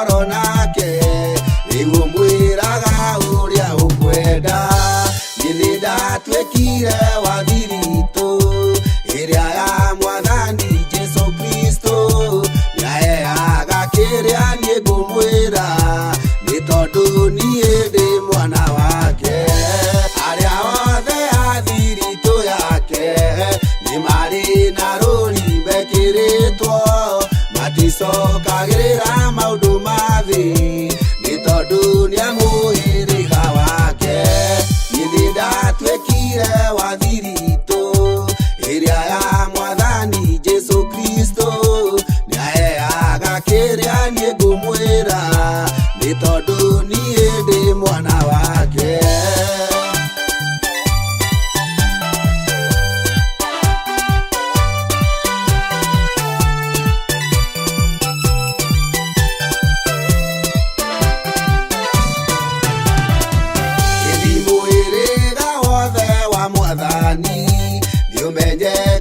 toro nake niguo mwiraga uria ukwenda nida twekire wa thiritu iria ya mwathani Jesu Kristo yaeaga kiria nie ngumwira ni tondu nie ndi mwana wake aria othe a thiritu yake ni mari na ruri bekiritwo maticokagirira maundu mathi ni tondu niamuhiriga wake nithinda twekire wa thiritu iria ya mwathani Jesu Kristo niaeaga kiria nie ngumwira ni tondu nie ndi mwana wake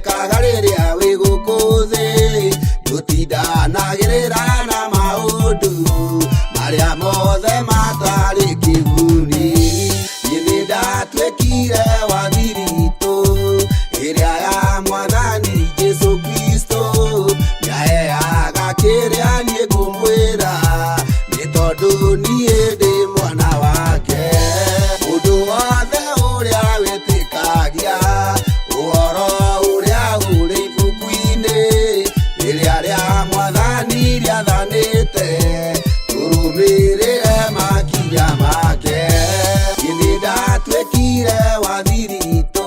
kagariria wigukuthi tutindanagirira na maundu maria mothe matari kiguni nithinda twekire wa thiritu iria ya mwathani Jesu Kristo yaeaga kiria nie ngumwira ni tondu nie ndi mwana wake mundu wothe uria witikagia uhoro mwathani riathanite turumirire makinya make nithinda twekire wa thiritu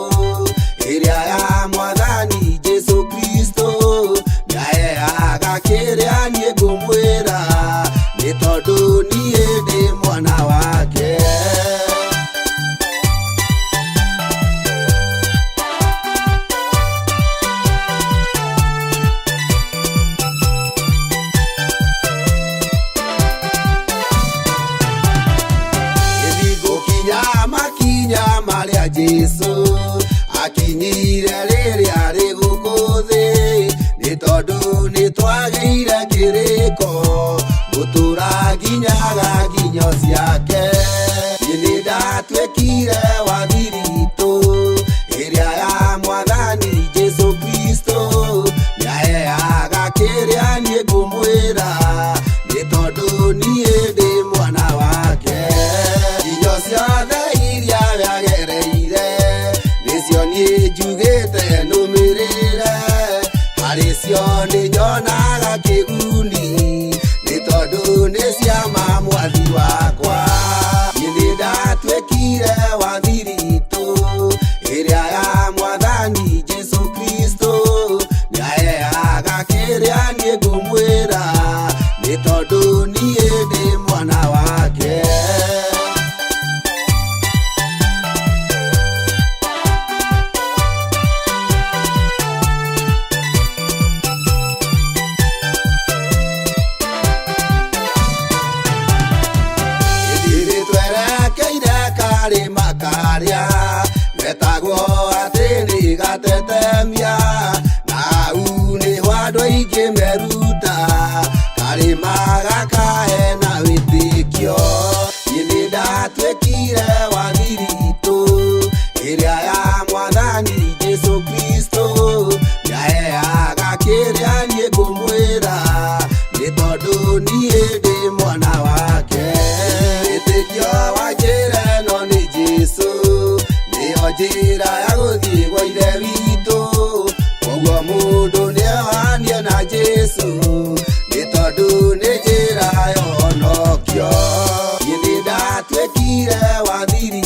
iria ya mwathani Jesu Kristo yaeaga kiria nie ngumwira ni tondu nie ndi mwana wake makinya maria Jesu akinyire riria rigukuthi ni tondu ni twagiire kiriko gutura nginyaga nginyo ciake nithinda twekire wa thiritu iria ya mwathani Jesu Kristo yaeaga kiria nie ngumwira ni tondu nie ndi mwana wake ciothe iria yagereire nicio nie njugite numirire hari cio ni nyonaga kiguni ni tondu ni cia mwathi wakwa nithinda twekire wa thiritu iria ya mwathani Jesu Kristo yaeaga kiria nie ngumwira ni tondu nie ndi mwana wake makaria metagwo atiri gatetemia na uni wadwa ingi meruta kari magakae na witikio nithinda twekire wa thiritu iria ya mwathani Jesu Kristo yaeaga kiria nie ngumwira ni tondu nie ndi mwana wake witikio wajire no ni Jesu niyo njira ya guthii gwa ithe witu koguo mundu nieohanie na Jesu ni tondu ni njira ya uhonokio nithinda twekire wa thiritu